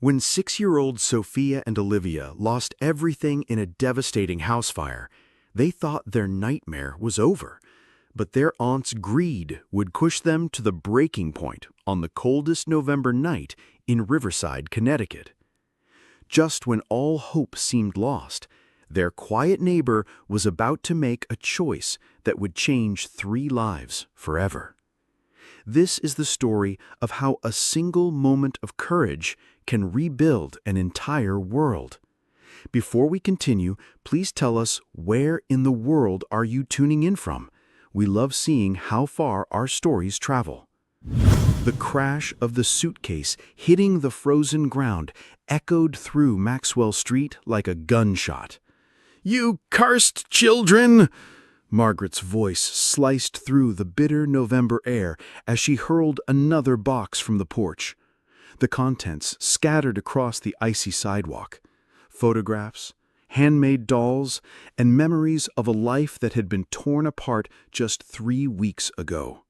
When 6-year-old Sophia and Olivia lost everything in a devastating house fire, they thought their nightmare was over. But their aunt's greed would push them to the breaking point on the coldest November night in Riverside, Connecticut. Just when all hope seemed lost, their quiet neighbor was about to make a choice that would change 3 lives forever. This is the story of how a single moment of courage can rebuild an entire world. Before we continue, please tell us, where in the world are you tuning in from? We love seeing how far our stories travel. The crash of the suitcase hitting the frozen ground echoed through Maxwell Street like a gunshot. "You cursed children!" Margaret's voice sliced through the bitter November air as she hurled another box from the porch. The contents scattered across the icy sidewalk. Photographs, handmade dolls, and memories of a life that had been torn apart just 3 weeks ago.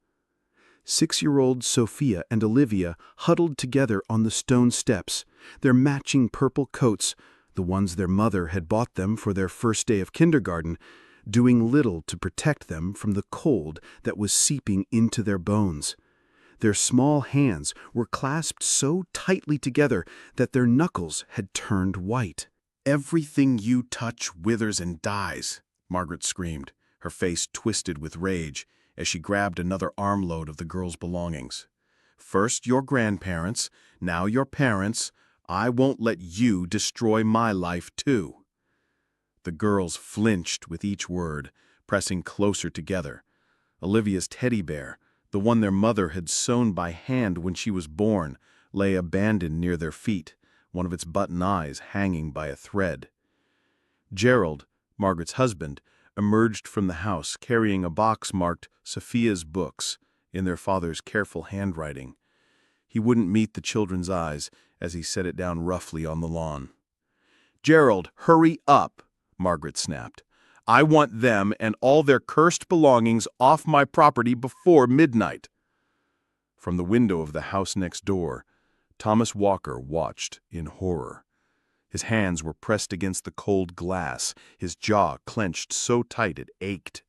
6-year-old Sophia and Olivia huddled together on the stone steps, their matching purple coats, the ones their mother had bought them for their first day of kindergarten, doing little to protect them from the cold that was seeping into their bones. Their small hands were clasped so tightly together that their knuckles had turned white. "Everything you touch withers and dies," Margaret screamed, her face twisted with rage as she grabbed another armload of the girls' belongings. "First your grandparents, now your parents. I won't let you destroy my life too." The girls flinched with each word, pressing closer together. Olivia's teddy bear, the one their mother had sewn by hand when she was born, lay abandoned near their feet, one of its button eyes hanging by a thread. Gerald, Margaret's husband, emerged from the house carrying a box marked Sophia's Books in their father's careful handwriting. He wouldn't meet the children's eyes as he set it down roughly on the lawn. "Gerald, hurry up!" Margaret snapped. "I want them and all their cursed belongings off my property before midnight." From the window of the house next door, Thomas Walker watched in horror. His hands were pressed against the cold glass, his jaw clenched so tight it ached.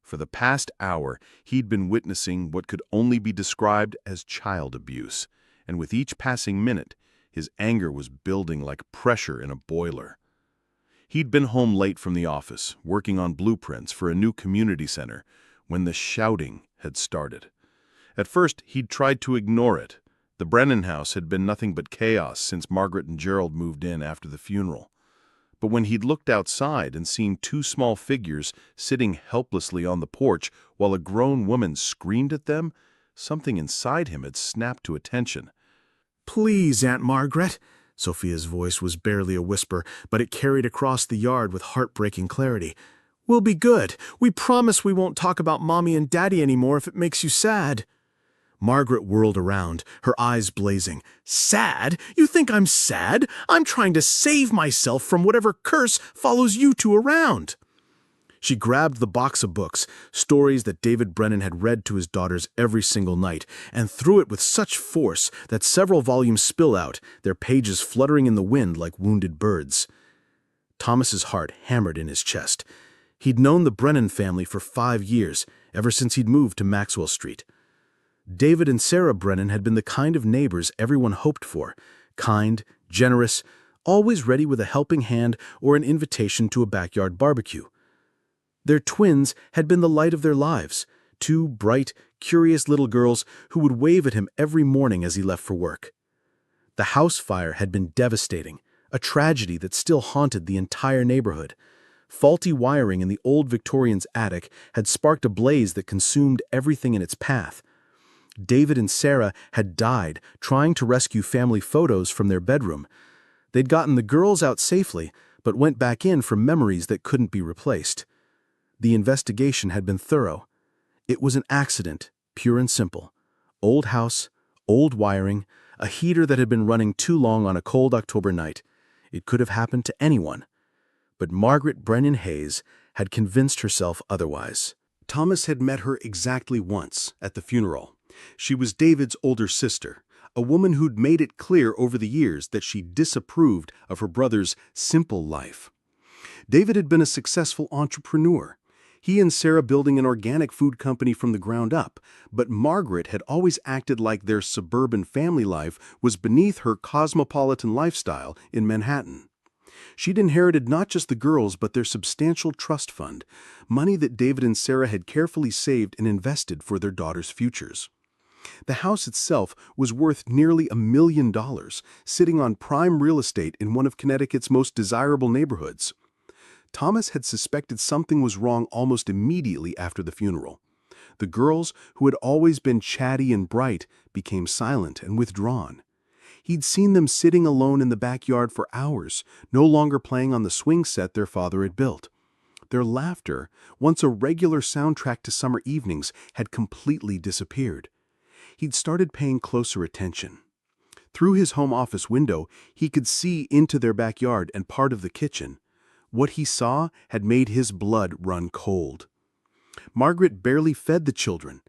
For the past hour, he'd been witnessing what could only be described as child abuse, and with each passing minute, his anger was building like pressure in a boiler. He'd been home late from the office, working on blueprints for a new community center, when the shouting had started. At first, he'd tried to ignore it. The Brennan house had been nothing but chaos since Margaret and Gerald moved in after the funeral. But when he'd looked outside and seen 2 small figures sitting helplessly on the porch while a grown woman screamed at them, something inside him had snapped to attention. "Please, Aunt Margaret." Sophia's voice was barely a whisper, but it carried across the yard with heartbreaking clarity. "We'll be good. We promise we won't talk about Mommy and Daddy anymore if it makes you sad." Margaret whirled around, her eyes blazing. "Sad? You think I'm sad? I'm trying to save myself from whatever curse follows you two around." She grabbed the box of books, stories that David Brennan had read to his daughters every single night, and threw it with such force that several volumes spill out, their pages fluttering in the wind like wounded birds. Thomas's heart hammered in his chest. He'd known the Brennan family for 5 years, ever since he'd moved to Maxwell Street. David and Sarah Brennan had been the kind of neighbors everyone hoped for, kind, generous, always ready with a helping hand or an invitation to a backyard barbecue. Their twins had been the light of their lives, 2 bright, curious little girls who would wave at him every morning as he left for work. The house fire had been devastating, a tragedy that still haunted the entire neighborhood. Faulty wiring in the old Victorian's attic had sparked a blaze that consumed everything in its path. David and Sarah had died trying to rescue family photos from their bedroom. They'd gotten the girls out safely, but went back in for memories that couldn't be replaced. The investigation had been thorough. It was an accident, pure and simple. Old house, old wiring, a heater that had been running too long on a cold October night. It could have happened to anyone. But Margaret Brennan Hayes had convinced herself otherwise. Thomas had met her exactly once, at the funeral. She was David's older sister, a woman who'd made it clear over the years that she disapproved of her brother's simple life. David had been a successful entrepreneur. He and Sarah building an organic food company from the ground up, but Margaret had always acted like their suburban family life was beneath her cosmopolitan lifestyle in Manhattan. She'd inherited not just the girls but their substantial trust fund, money that David and Sarah had carefully saved and invested for their daughters' futures. The house itself was worth nearly $1 million, sitting on prime real estate in one of Connecticut's most desirable neighborhoods. Thomas had suspected something was wrong almost immediately after the funeral. The girls, who had always been chatty and bright, became silent and withdrawn. He'd seen them sitting alone in the backyard for hours, no longer playing on the swing set their father had built. Their laughter, once a regular soundtrack to summer evenings, had completely disappeared. He'd started paying closer attention. Through his home office window, he could see into their backyard and part of the kitchen. What he saw had made his blood run cold. Margaret barely fed the children.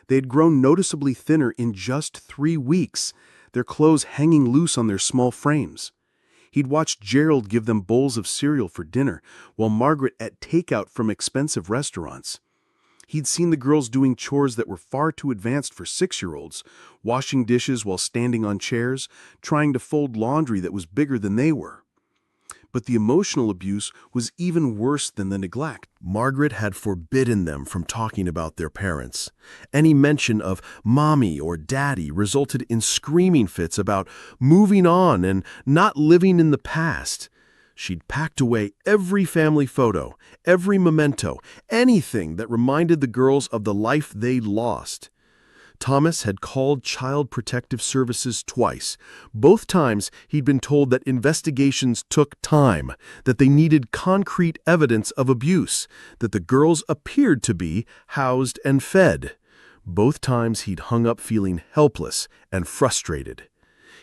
They had grown noticeably thinner in just 3 weeks, their clothes hanging loose on their small frames. He'd watched Gerald give them bowls of cereal for dinner, while Margaret ate takeout from expensive restaurants. He'd seen the girls doing chores that were far too advanced for 6-year-olds, washing dishes while standing on chairs, trying to fold laundry that was bigger than they were. But the emotional abuse was even worse than the neglect. Margaret had forbidden them from talking about their parents. Any mention of mommy or daddy resulted in screaming fits about moving on and not living in the past. She'd packed away every family photo, every memento, anything that reminded the girls of the life they'd lost. Thomas had called Child Protective Services twice. Both times he'd been told that investigations took time, that they needed concrete evidence of abuse, that the girls appeared to be housed and fed. Both times he'd hung up feeling helpless and frustrated.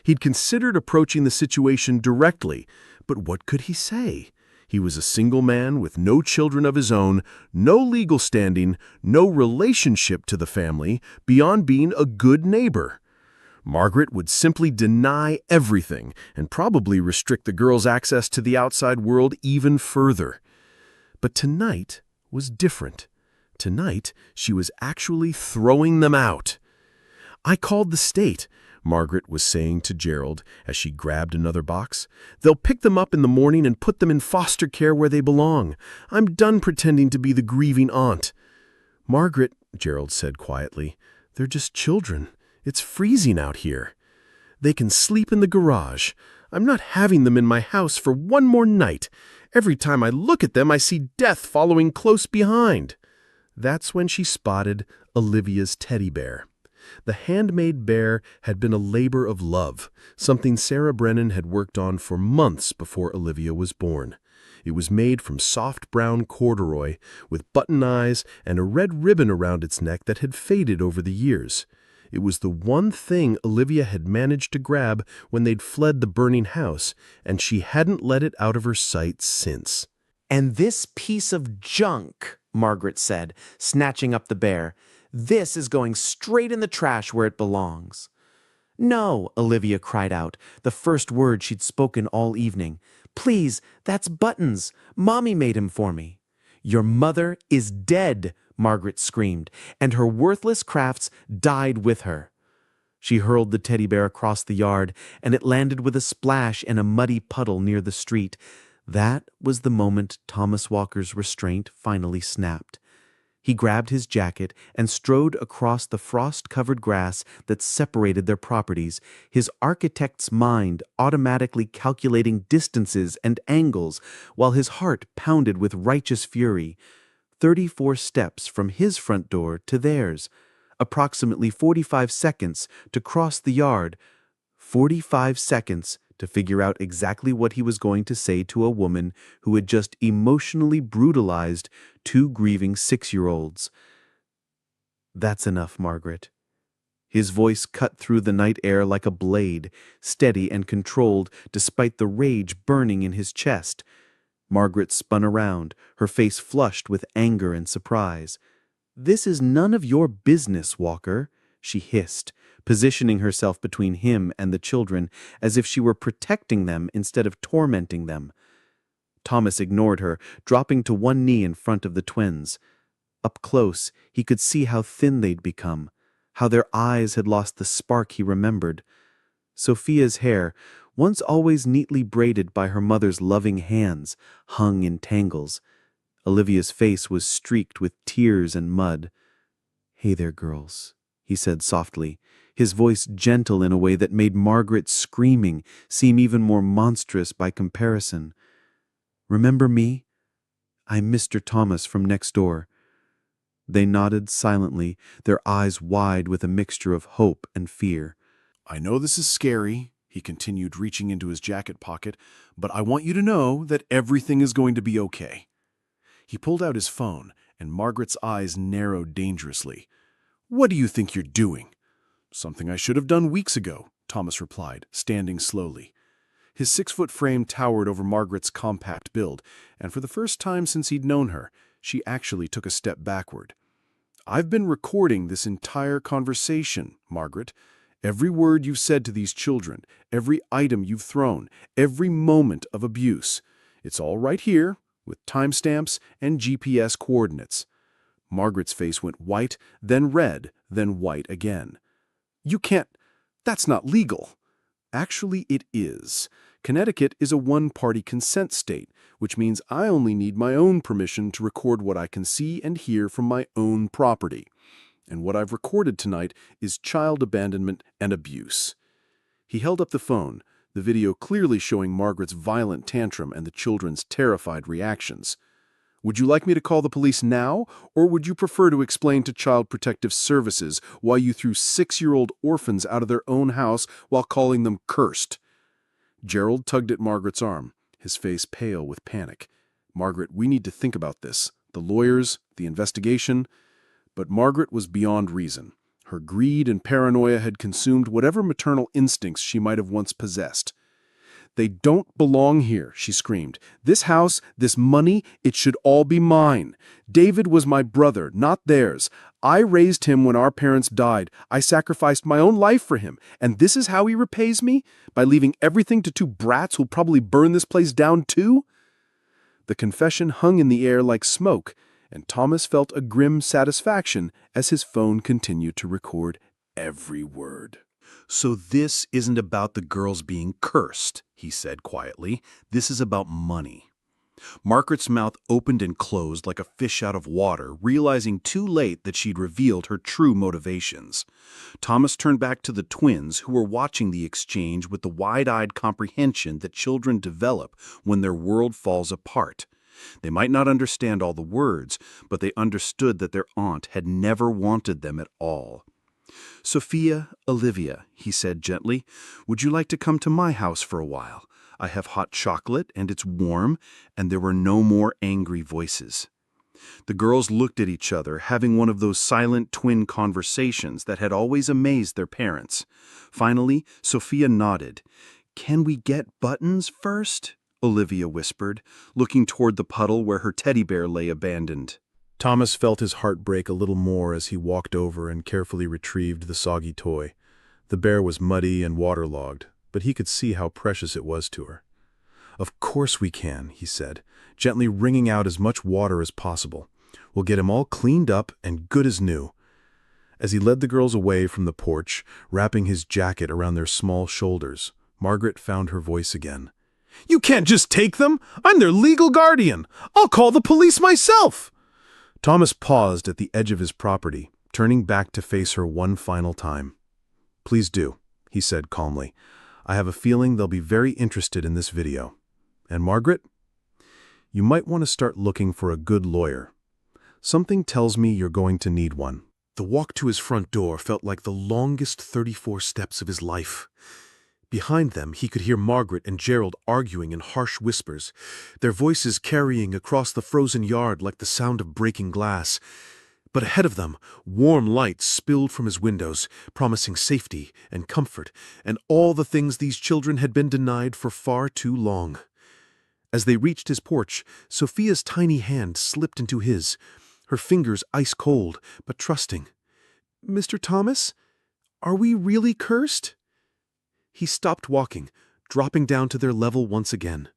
He'd considered approaching the situation directly, but what could he say? He was a single man with no children of his own, no legal standing, no relationship to the family, beyond being a good neighbor. Margaret would simply deny everything and probably restrict the girls' access to the outside world even further. But tonight was different. Tonight, she was actually throwing them out. "I called the state," Margaret was saying to Gerald as she grabbed another box. "They'll pick them up in the morning and put them in foster care where they belong. I'm done pretending to be the grieving aunt." "Margaret," Gerald said quietly, "they're just children. It's freezing out here. They can sleep in the garage. I'm not having them in my house for one more night. Every time I look at them, I see death following close behind." That's when she spotted Olivia's teddy bear. The handmade bear had been a labor of love, something Sarah Brennan had worked on for months before Olivia was born. It was made from soft brown corduroy, with button eyes and a red ribbon around its neck that had faded over the years. It was the one thing Olivia had managed to grab when they'd fled the burning house, and she hadn't let it out of her sight since. "And this piece of junk," Margaret said, snatching up the bear, "this is going straight in the trash where it belongs." "No," Olivia cried out, the first word she'd spoken all evening. "Please, that's Buttons. Mommy made him for me." "Your mother is dead," Margaret screamed, "and her worthless crafts died with her." She hurled the teddy bear across the yard, and it landed with a splash in a muddy puddle near the street. That was the moment Thomas Walker's restraint finally snapped. He grabbed his jacket and strode across the frost-covered grass that separated their properties, his architect's mind automatically calculating distances and angles, while his heart pounded with righteous fury. 34 steps from his front door to theirs, approximately 45 seconds to cross the yard, 45 seconds to figure out exactly what he was going to say to a woman who had just emotionally brutalized 2 grieving 6-year-olds. "That's enough, Margaret." His voice cut through the night air like a blade, steady and controlled despite the rage burning in his chest. Margaret spun around, her face flushed with anger and surprise. "This is none of your business, Walker," she hissed, positioning herself between him and the children as if she were protecting them instead of tormenting them. Thomas ignored her, dropping to one knee in front of the twins. Up close, he could see how thin they'd become, how their eyes had lost the spark he remembered. Sophia's hair, once always neatly braided by her mother's loving hands, hung in tangles. Olivia's face was streaked with tears and mud. "Hey there, girls," he said softly, his voice gentle in a way that made Margaret's screaming seem even more monstrous by comparison. "Remember me? I'm Mr. Thomas from next door." They nodded silently, their eyes wide with a mixture of hope and fear. "I know this is scary," he continued, reaching into his jacket pocket, "but I want you to know that everything is going to be okay." He pulled out his phone, and Margaret's eyes narrowed dangerously. "What do you think you're doing?" "Something I should have done weeks ago," Thomas replied, standing slowly. His 6-foot frame towered over Margaret's compact build, and for the first time since he'd known her, she actually took a step backward. "I've been recording this entire conversation, Margaret. Every word you've said to these children, every item you've thrown, every moment of abuse. It's all right here, with timestamps and GPS coordinates." Margaret's face went white, then red, then white again. "You can't. That's not legal." "Actually, it is. Connecticut is a one-party consent state, which means I only need my own permission to record what I can see and hear from my own property. And what I've recorded tonight is child abandonment and abuse." He held up the phone, the video clearly showing Margaret's violent tantrum and the children's terrified reactions. "Would you like me to call the police now, or would you prefer to explain to Child Protective Services why you threw 6-year-old orphans out of their own house while calling them cursed?" Gerald tugged at Margaret's arm, his face pale with panic. "Margaret, we need to think about this. The lawyers, the investigation." But Margaret was beyond reason. Her greed and paranoia had consumed whatever maternal instincts she might have once possessed. "They don't belong here," she screamed. "This house, this money, it should all be mine. David was my brother, not theirs. I raised him when our parents died. I sacrificed my own life for him. And this is how he repays me? By leaving everything to 2 brats who'll probably burn this place down too?" The confession hung in the air like smoke, and Thomas felt a grim satisfaction as his phone continued to record every word. "So this isn't about the girls being cursed," he said quietly. "This is about money." Margaret's mouth opened and closed like a fish out of water, realizing too late that she'd revealed her true motivations. Thomas turned back to the twins, who were watching the exchange with the wide-eyed comprehension that children develop when their world falls apart. They might not understand all the words, but they understood that their aunt had never wanted them at all. "Sophia, Olivia," he said gently, "would you like to come to my house for a while? I have hot chocolate, and it's warm," and there were no more angry voices. The girls looked at each other, having one of those silent twin conversations that had always amazed their parents. Finally, Sophia nodded. "Can we get buttons first?" Olivia whispered, looking toward the puddle where her teddy bear lay abandoned. Thomas felt his heart break a little more as he walked over and carefully retrieved the soggy toy. The bear was muddy and waterlogged, but he could see how precious it was to her. "Of course we can," he said, gently wringing out as much water as possible. "We'll get him all cleaned up and good as new." As he led the girls away from the porch, wrapping his jacket around their small shoulders, Margaret found her voice again. "You can't just take them! I'm their legal guardian! I'll call the police myself!" Thomas paused at the edge of his property, turning back to face her one final time. "Please do," he said calmly. "I have a feeling they'll be very interested in this video. And Margaret, you might want to start looking for a good lawyer. Something tells me you're going to need one." The walk to his front door felt like the longest 34 steps of his life. Behind them, he could hear Margaret and Gerald arguing in harsh whispers, their voices carrying across the frozen yard like the sound of breaking glass. But ahead of them, warm light spilled from his windows, promising safety and comfort, and all the things these children had been denied for far too long. As they reached his porch, Sophia's tiny hand slipped into his, her fingers ice cold but trusting. "Mr. Thomas?" Are we really cursed? He stopped walking, dropping down to their level once again.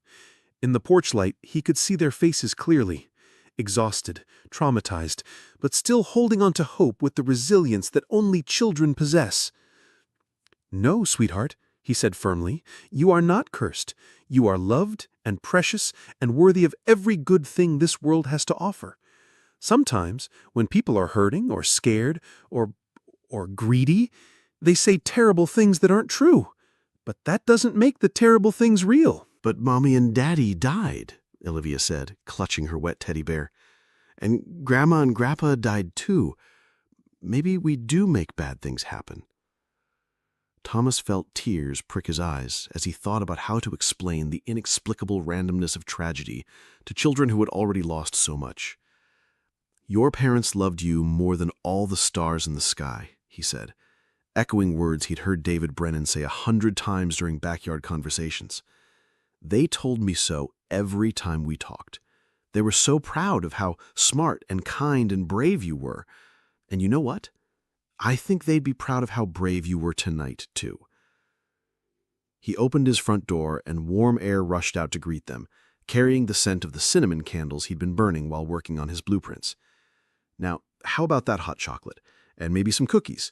In the porch light, he could see their faces clearly. Exhausted, traumatized, but still holding on to hope with the resilience that only children possess. "No, sweetheart," he said firmly, "you are not cursed. You are loved and precious and worthy of every good thing this world has to offer. Sometimes, when people are hurting or scared or greedy, they say terrible things that aren't true. But that doesn't make the terrible things real." "But Mommy and Daddy died," Olivia said, clutching her wet teddy bear. "And Grandma and Grandpa died too. Maybe we do make bad things happen." Thomas felt tears prick his eyes as he thought about how to explain the inexplicable randomness of tragedy to children who had already lost so much. "Your parents loved you more than all the stars in the sky," he said, echoing words he'd heard David Brennan say 100 times during backyard conversations. "They told me so every time we talked. They were so proud of how smart and kind and brave you were. And you know what? I think they'd be proud of how brave you were tonight, too." He opened his front door and warm air rushed out to greet them, carrying the scent of the cinnamon candles he'd been burning while working on his blueprints. "Now, how about that hot chocolate? And maybe some cookies?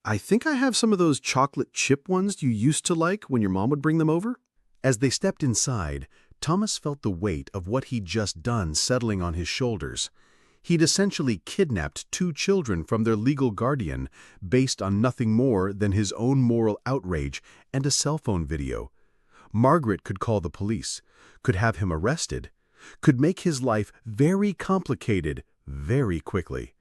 I think I have some of those chocolate chip ones you used to like when your mom would bring them over." As they stepped inside, Thomas felt the weight of what he'd just done settling on his shoulders. He'd essentially kidnapped 2 children from their legal guardian based on nothing more than his own moral outrage and a cell phone video. Margaret could call the police, could have him arrested, could make his life very complicated very quickly.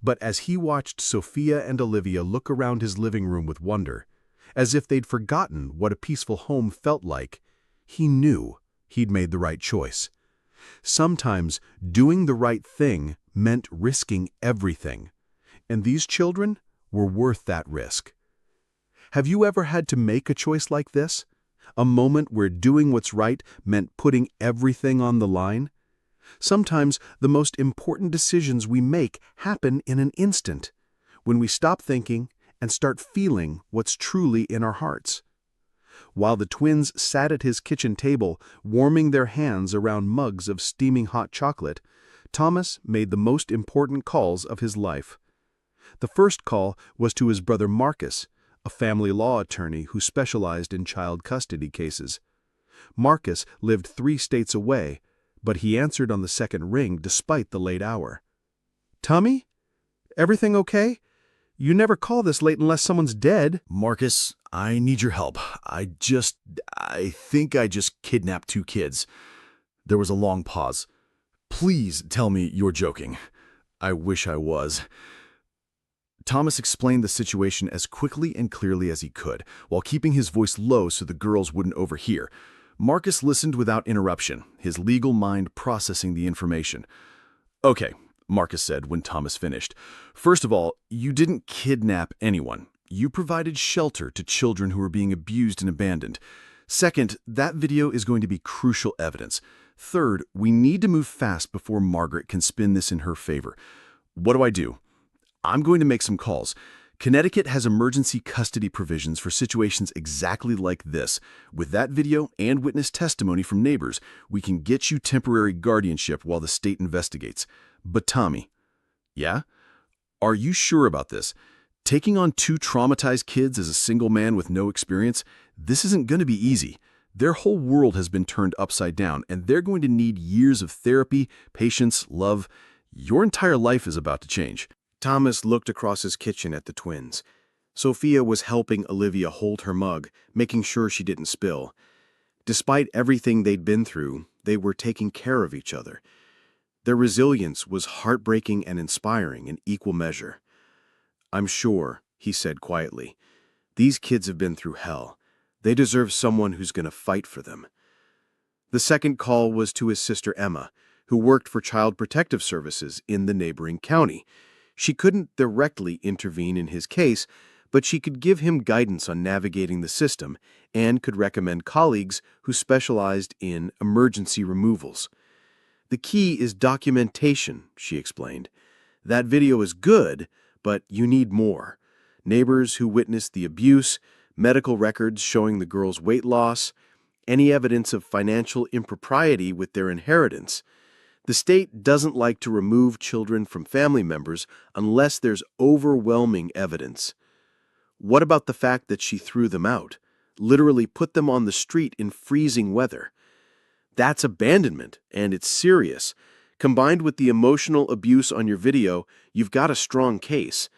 But as he watched Sophia and Olivia look around his living room with wonder, as if they'd forgotten what a peaceful home felt like, he knew he'd made the right choice. Sometimes doing the right thing meant risking everything, and these children were worth that risk. Have you ever had to make a choice like this? A moment where doing what's right meant putting everything on the line? Sometimes the most important decisions we make happen in an instant, when we stop thinking and start feeling what's truly in our hearts. While the twins sat at his kitchen table, warming their hands around mugs of steaming hot chocolate, Thomas made the most important calls of his life. The first call was to his brother Marcus, a family law attorney who specialized in child custody cases. Marcus lived 3 states away, but he answered on the second ring despite the late hour. "Tommy? Everything okay? You never call this late unless someone's dead." "Marcus, I need your help. I think I just kidnapped 2 kids. There was a long pause. Please tell me you're joking. I wish I was." Thomas explained the situation as quickly and clearly as he could, while keeping his voice low so the girls wouldn't overhear. Marcus listened without interruption, his legal mind processing the information. "Okay," Marcus said when Thomas finished. "First of all, you didn't kidnap anyone. You provided shelter to children who were being abused and abandoned. Second, that video is going to be crucial evidence. Third, we need to move fast before Margaret can spin this in her favor. What do I do? I'm going to make some calls. Connecticut has emergency custody provisions for situations exactly like this. With that video and witness testimony from neighbors, we can get you temporary guardianship while the state investigates. But Tommy..." "Yeah? Are you sure about this? Taking on 2 traumatized kids as a single man with no experience, this isn't going to be easy. Their whole world has been turned upside down, and they're going to need years of therapy, patience, love. Your entire life is about to change." Thomas looked across his kitchen at the twins. Sophia was helping Olivia hold her mug, making sure she didn't spill. Despite everything they'd been through, they were taking care of each other. Their resilience was heartbreaking and inspiring in equal measure. "I'm sure," he said quietly, "these kids have been through hell. They deserve someone who's going to fight for them." The second call was to his sister Emma, who worked for Child Protective Services in the neighboring county. She couldn't directly intervene in his case, but she could give him guidance on navigating the system and could recommend colleagues who specialized in emergency removals. "The key is documentation," she explained. "That video is good, but you need more. neighbors who witnessed the abuse, medical records showing the girls' weight loss, any evidence of financial impropriety with their inheritance. The state doesn't like to remove children from family members unless there's overwhelming evidence. What about the fact that she threw them out, literally put them on the street in freezing weather? That's abandonment, and it's serious. Combined with the emotional abuse on your video, you've got a strong case.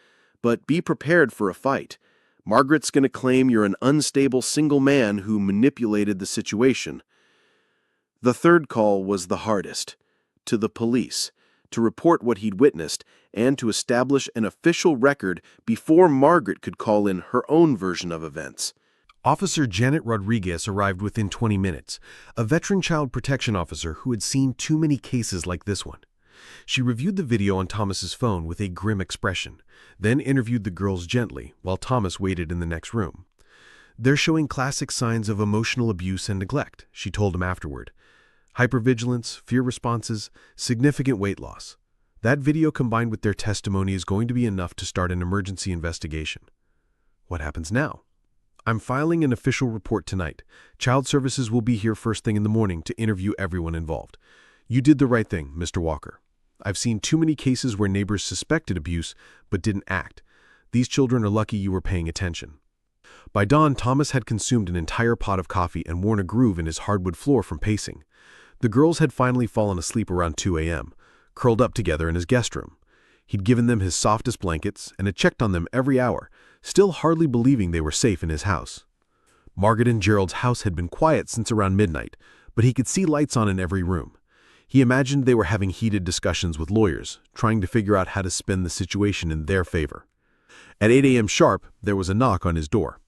But be prepared for a fight. Margaret's going to claim you're an unstable single man who manipulated the situation. The third call was the hardest. To the police, to report what he'd witnessed, and to establish an official record before Margaret could call in her own version of events. Officer Janet Rodriguez arrived within 20 minutes, a veteran child protection officer who had seen too many cases like this one. She reviewed the video on Thomas's phone with a grim expression, then interviewed the girls gently while Thomas waited in the next room. "They're showing classic signs of emotional abuse and neglect," she told him afterward. "Hypervigilance, fear responses, significant weight loss. That video combined with their testimony is going to be enough to start an emergency investigation." "What happens now?" "I'm filing an official report tonight. Child Services will be here first thing in the morning to interview everyone involved. You did the right thing, Mr. Walker. I've seen too many cases where neighbors suspected abuse but didn't act. These children are lucky you were paying attention." By dawn, Thomas had consumed an entire pot of coffee and worn a groove in his hardwood floor from pacing. The girls had finally fallen asleep around 2 a.m., curled up together in his guest room. He'd given them his softest blankets and had checked on them every hour, still hardly believing they were safe in his house. Margaret and Gerald's house had been quiet since around midnight, but he could see lights on in every room. He imagined they were having heated discussions with lawyers, trying to figure out how to spin the situation in their favor. At 8 a.m. sharp, there was a knock on his door.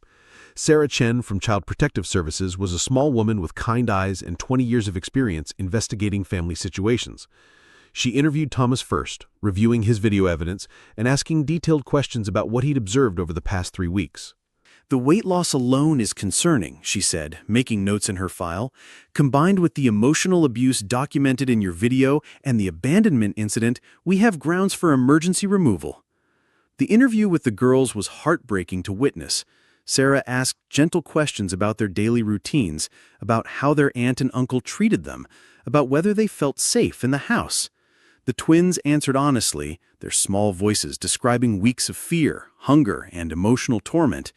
Sarah Chen from Child Protective Services was a small woman with kind eyes and 20 years of experience investigating family situations. She interviewed Thomas first, reviewing his video evidence and asking detailed questions about what he'd observed over the past 3 weeks. "The weight loss alone is concerning," she said, making notes in her file. "Combined with the emotional abuse documented in your video and the abandonment incident, we have grounds for emergency removal." The interview with the girls was heartbreaking to witness. Sarah asked gentle questions about their daily routines, about how their aunt and uncle treated them, about whether they felt safe in the house. The twins answered honestly, their small voices describing weeks of fear, hunger, and emotional torment.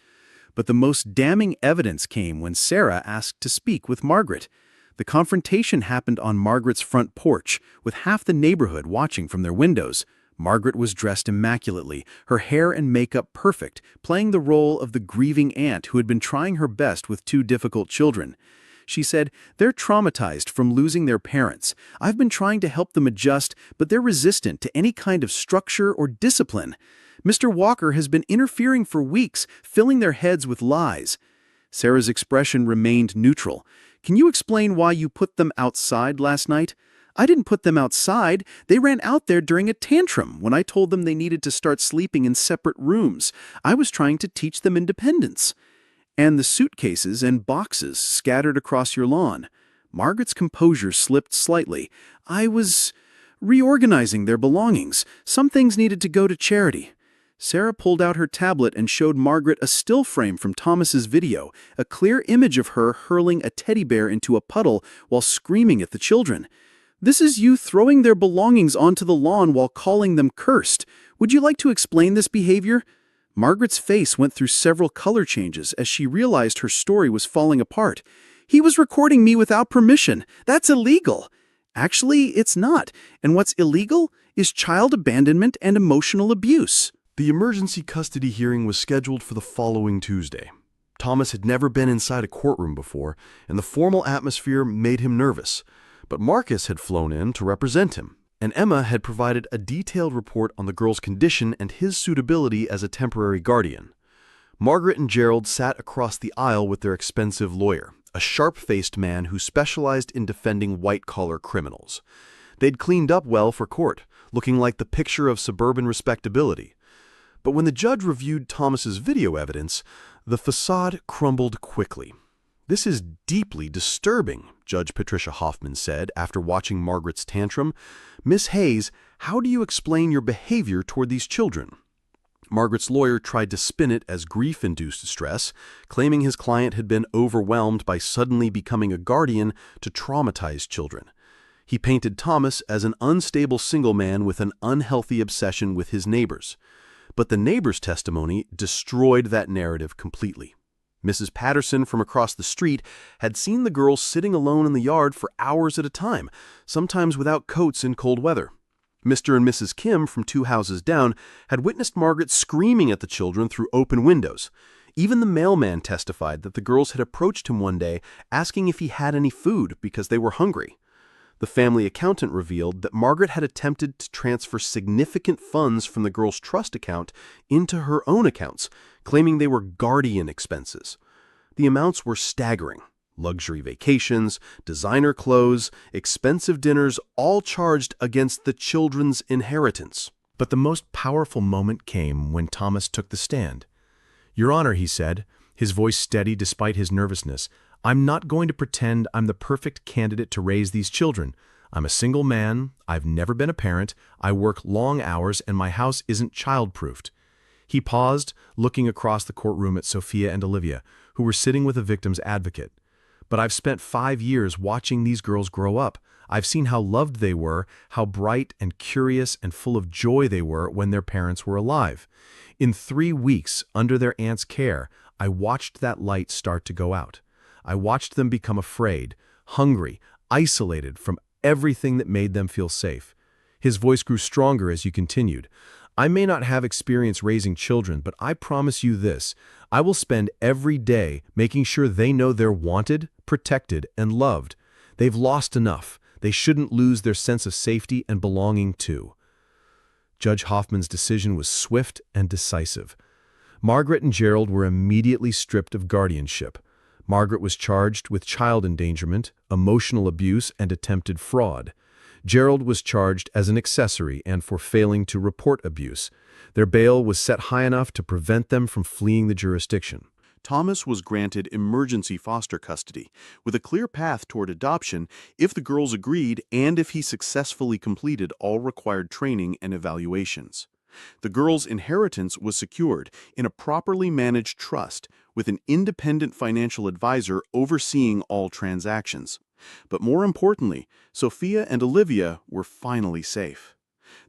But the most damning evidence came when Sarah asked to speak with Margaret. The confrontation happened on Margaret's front porch, with half the neighborhood watching from their windows. Margaret was dressed immaculately, her hair and makeup perfect, playing the role of the grieving aunt who had been trying her best with 2 difficult children. She said, "They're traumatized from losing their parents. I've been trying to help them adjust, but they're resistant to any kind of structure or discipline. Mr. Walker has been interfering for weeks, filling their heads with lies." Sarah's expression remained neutral. "Can you explain why you put them outside last night?" "I didn't put them outside. They ran out there during a tantrum when I told them they needed to start sleeping in separate rooms. I was trying to teach them independence." "And the suitcases and boxes scattered across your lawn." Margaret's composure slipped slightly. "I was reorganizing their belongings. Some things needed to go to charity." Sarah pulled out her tablet and showed Margaret a still frame from Thomas's video, a clear image of her hurling a teddy bear into a puddle while screaming at the children. "This is you throwing their belongings onto the lawn while calling them cursed. Would you like to explain this behavior?" Margaret's face went through several color changes as she realized her story was falling apart. "He was recording me without permission. That's illegal." "Actually, it's not. And what's illegal is child abandonment and emotional abuse." The emergency custody hearing was scheduled for the following Tuesday. Thomas had never been inside a courtroom before, and the formal atmosphere made him nervous. But Marcus had flown in to represent him, and Emma had provided a detailed report on the girl's condition and his suitability as a temporary guardian. Margaret and Gerald sat across the aisle with their expensive lawyer, a sharp-faced man who specialized in defending white-collar criminals. They'd cleaned up well for court, looking like the picture of suburban respectability. But when the judge reviewed Thomas's video evidence, the facade crumbled quickly. "This is deeply disturbing," Judge Patricia Hoffman said after watching Margaret's tantrum. "Miss Hayes, how do you explain your behavior toward these children?" Margaret's lawyer tried to spin it as grief-induced distress, claiming his client had been overwhelmed by suddenly becoming a guardian to traumatized children. He painted Thomas as an unstable single man with an unhealthy obsession with his neighbors. But the neighbor's testimony destroyed that narrative completely. Mrs. Patterson from across the street had seen the girls sitting alone in the yard for hours at a time, sometimes without coats in cold weather. Mr. and Mrs. Kim from 2 houses down had witnessed Margaret screaming at the children through open windows. Even the mailman testified that the girls had approached him one day asking if he had any food because they were hungry. The family accountant revealed that Margaret had attempted to transfer significant funds from the girls' trust account into her own accounts, claiming they were guardian expenses. The amounts were staggering. Luxury vacations, designer clothes, expensive dinners, all charged against the children's inheritance. But the most powerful moment came when Thomas took the stand. "Your Honor," he said, his voice steady despite his nervousness, "I'm not going to pretend I'm the perfect candidate to raise these children. I'm a single man, I've never been a parent, I work long hours, and my house isn't child-proofed." He paused, looking across the courtroom at Sophia and Olivia, who were sitting with a victim's advocate. "But I've spent 5 years watching these girls grow up. I've seen how loved they were, how bright and curious and full of joy they were when their parents were alive. In 3 weeks, under their aunt's care, I watched that light start to go out. I watched them become afraid, hungry, isolated from everything that made them feel safe." His voice grew stronger as he continued. "I may not have experience raising children, but I promise you this. I will spend every day making sure they know they're wanted, protected, and loved. They've lost enough. They shouldn't lose their sense of safety and belonging too." Judge Hoffman's decision was swift and decisive. Margaret and Gerald were immediately stripped of guardianship. Margaret was charged with child endangerment, emotional abuse, and attempted fraud. Gerald was charged as an accessory and for failing to report abuse. Their bail was set high enough to prevent them from fleeing the jurisdiction. Thomas was granted emergency foster custody, with a clear path toward adoption if the girls agreed and if he successfully completed all required training and evaluations. The girls' inheritance was secured in a properly managed trust with an independent financial advisor overseeing all transactions. But more importantly, Sophia and Olivia were finally safe.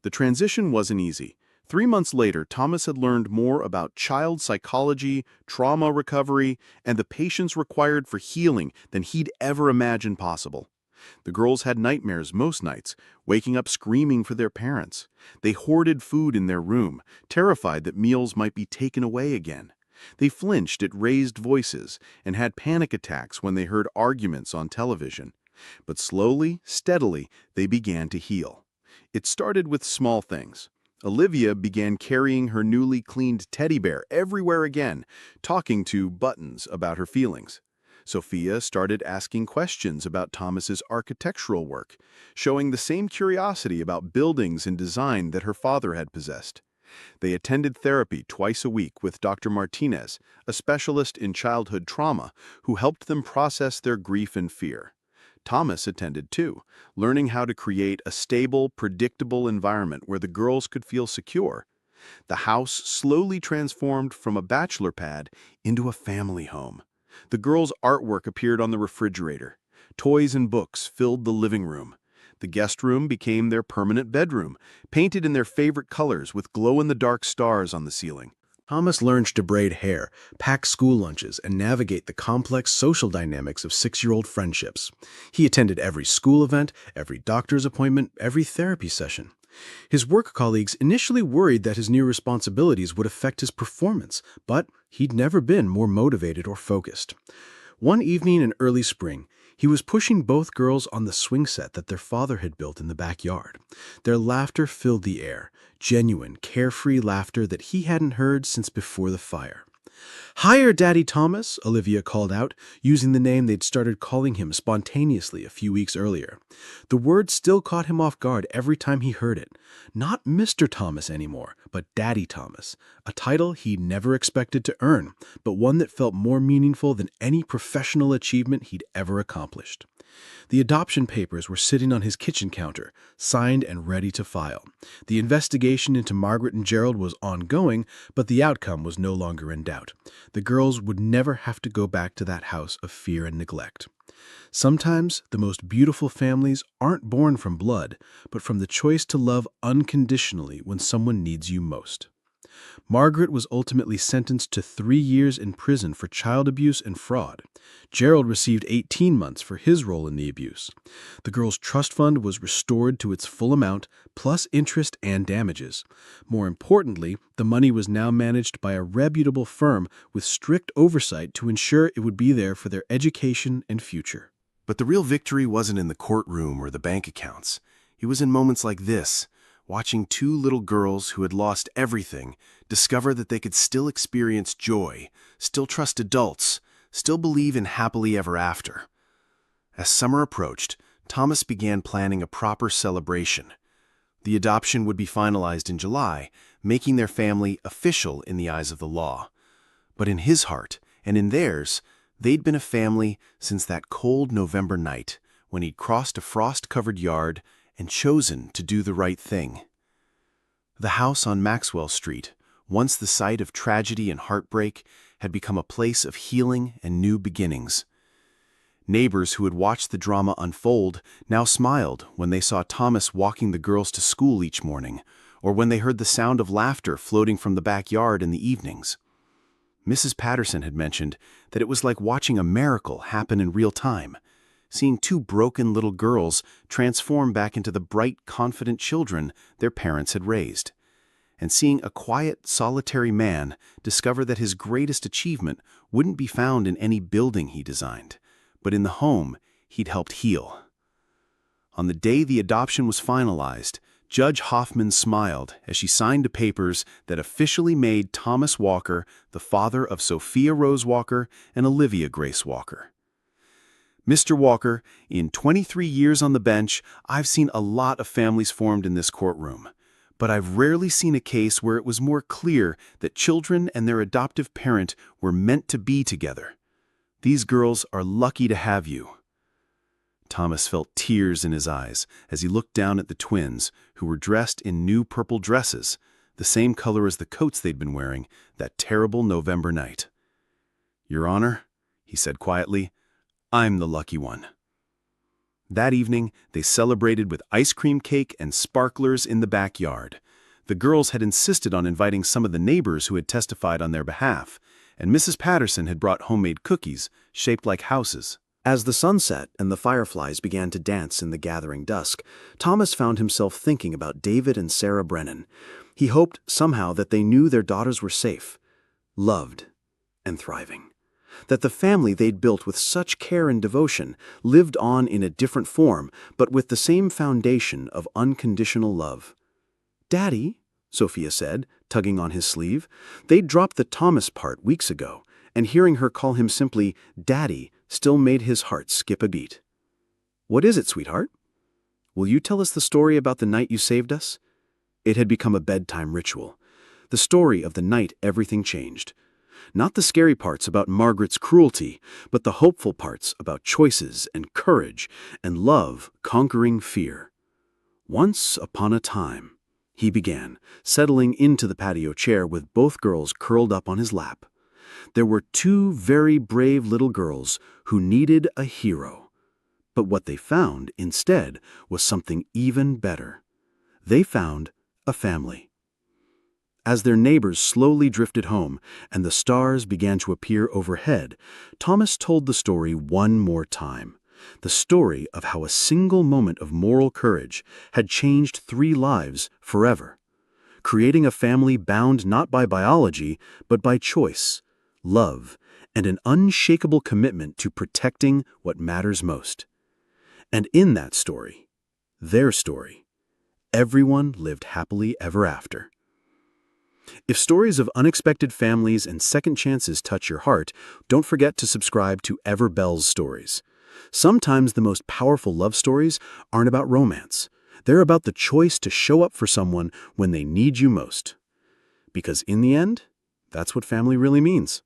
The transition wasn't easy. 3 months later, Thomas had learned more about child psychology, trauma recovery, and the patience required for healing than he'd ever imagined possible. The girls had nightmares most nights, waking up screaming for their parents. They hoarded food in their room, terrified that meals might be taken away again. They flinched at raised voices and had panic attacks when they heard arguments on television. But slowly, steadily, they began to heal. It started with small things. Olivia began carrying her newly cleaned teddy bear everywhere again, talking to Buttons about her feelings. Sophia started asking questions about Thomas's architectural work, showing the same curiosity about buildings and design that her father had possessed. They attended therapy twice a week with Dr. Martinez, a specialist in childhood trauma, who helped them process their grief and fear. Thomas attended too, learning how to create a stable, predictable environment where the girls could feel secure. The house slowly transformed from a bachelor pad into a family home. The girls' artwork appeared on the refrigerator. Toys and books filled the living room. The guest room became their permanent bedroom, painted in their favorite colors with glow-in-the-dark stars on the ceiling. Thomas learned to braid hair, pack school lunches, and navigate the complex social dynamics of 6-year-old friendships. He attended every school event, every doctor's appointment, every therapy session. His work colleagues initially worried that his new responsibilities would affect his performance, but he'd never been more motivated or focused. One evening in early spring, he was pushing both girls on the swing set that their father had built in the backyard. Their laughter filled the air, genuine, carefree laughter that he hadn't heard since before the fire. "Higher, Daddy Thomas," Olivia called out, using the name they'd started calling him spontaneously a few weeks earlier. The word still caught him off guard every time he heard it. Not Mr. Thomas anymore, but Daddy Thomas, a title he never expected to earn, but one that felt more meaningful than any professional achievement he'd ever accomplished. The adoption papers were sitting on his kitchen counter, signed and ready to file. The investigation into Margaret and Gerald was ongoing, but the outcome was no longer in doubt. The girls would never have to go back to that house of fear and neglect. Sometimes the most beautiful families aren't born from blood, but from the choice to love unconditionally when someone needs you most. Margaret was ultimately sentenced to 3 years in prison for child abuse and fraud. Gerald received 18 months for his role in the abuse. The girls' trust fund was restored to its full amount, plus interest and damages. More importantly, the money was now managed by a reputable firm with strict oversight to ensure it would be there for their education and future. But the real victory wasn't in the courtroom or the bank accounts. It was in moments like this, watching 2 little girls who had lost everything discover that they could still experience joy, still trust adults, still believe in happily ever after. As summer approached, Thomas began planning a proper celebration. The adoption would be finalized in July, making their family official in the eyes of the law. But in his heart, and in theirs, they'd been a family since that cold November night when he'd crossed a frost-covered yard and chosen to do the right thing. The house on Maxwell Street, once the site of tragedy and heartbreak, had become a place of healing and new beginnings. Neighbors who had watched the drama unfold now smiled when they saw Thomas walking the girls to school each morning, or when they heard the sound of laughter floating from the backyard in the evenings. Mrs. Patterson had mentioned that it was like watching a miracle happen in real time, seeing 2 broken little girls transform back into the bright, confident children their parents had raised, and seeing a quiet, solitary man discover that his greatest achievement wouldn't be found in any building he designed, but in the home he'd helped heal. On the day the adoption was finalized, Judge Hoffman smiled as she signed the papers that officially made Thomas Walker the father of Sophia Rose Walker and Olivia Grace Walker. Mr. Walker, in 23 years on the bench, I've seen a lot of families formed in this courtroom, but I've rarely seen a case where it was more clear that children and their adoptive parent were meant to be together. These girls are lucky to have you. Thomas felt tears in his eyes as he looked down at the twins, who were dressed in new purple dresses, the same color as the coats they'd been wearing that terrible November night. "Your Honor," he said quietly, "I'm the lucky one." That evening, they celebrated with ice cream cake and sparklers in the backyard. The girls had insisted on inviting some of the neighbors who had testified on their behalf, and Mrs. Patterson had brought homemade cookies shaped like houses. As the sun set and the fireflies began to dance in the gathering dusk, Thomas found himself thinking about David and Sarah Brennan. He hoped somehow that they knew their daughters were safe, loved, and thriving. That the family they'd built with such care and devotion lived on in a different form, but with the same foundation of unconditional love. "Daddy," Sophia said, tugging on his sleeve. They'd dropped the Thomas part weeks ago, and hearing her call him simply Daddy still made his heart skip a beat. "What is it, sweetheart? Will you tell us the story about the night you saved us?" It had become a bedtime ritual. The story of the night everything changed. Not the scary parts about Margaret's cruelty, but the hopeful parts about choices and courage and love conquering fear. "Once upon a time," he began, settling into the patio chair with both girls curled up on his lap. "There were 2 very brave little girls who needed a hero. But what they found instead was something even better. They found a family." As their neighbors slowly drifted home and the stars began to appear overhead, Thomas told the story one more time. The story of how a single moment of moral courage had changed 3 lives forever, creating a family bound not by biology, but by choice, love, and an unshakable commitment to protecting what matters most. And in that story, their story, everyone lived happily ever after. If stories of unexpected families and second chances touch your heart, don't forget to subscribe to Ever Bell's Stories. Sometimes the most powerful love stories aren't about romance. They're about the choice to show up for someone when they need you most. Because in the end, that's what family really means.